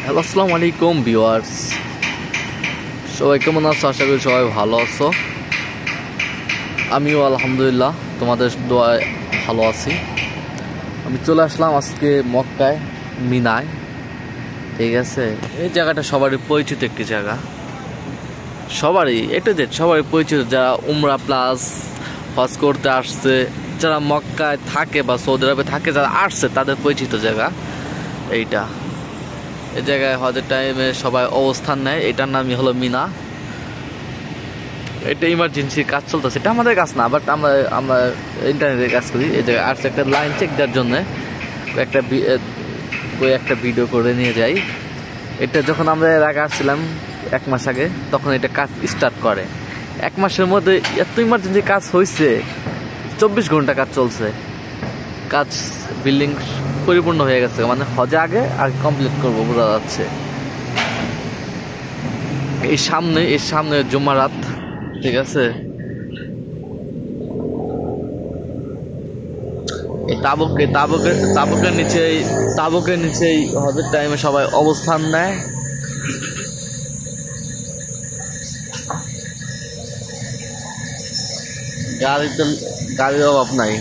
Hello, আসসালামু আলাইকুম viewers. সবাই কেমন আছো? আশা করি সবাই ভালো আছো। আমিও আলহামদুলিল্লাহ তোমাদের দোয়ায় ভালো আছি। আমি চলে আসলাম আজকে মক্কায়, মিনায়। ঠিক আছে, এই জায়গাটা সবারই পরিচিত একটি জায়গা, সবারই সবারই পরিচিত। যারা উমরা প্লাস হজ করতে আসছে, যারা মক্কায় থাকে বা সৌদি আরবে থাকে, যারা আসছে তাদের পরিচিত জায়গা এইটা। এই জায়গায় হজের টাইমে সবাই অবস্থান নেয়। এটার নামই হলো মিনা। এটা ইমার্জেন্সি কাজ চলতেছে, এটা আমাদের কাজ না, বাট আমরা আমরা ইন্টারনেটের কাজ করি। এই জায়গায় আসছে একটা লাইন চেক দেওয়ার জন্য, একটা ভিডিও করে নিয়ে যাই। এটা যখন আমরা এর আগে আসছিলাম 1 মাস আগে, তখন এটা কাজ স্টার্ট করে। 1 মাসের মধ্যে এত ইমার্জেন্সি কাজ হয়েছে, 24 ঘন্টা কাজ চলছে। কাজ বিল্ডিং পরিপূর্ণ হয়ে গেছে, মানে হজে আগে কমপ্লিট করবো বোঝা যাচ্ছে। এর সামনে জুমারাত। ঠিক আছে, এই তাবুকের নিচেই হজের টাইমে সবাই অবস্থান নেয়। গাড়ির অভাব নাই।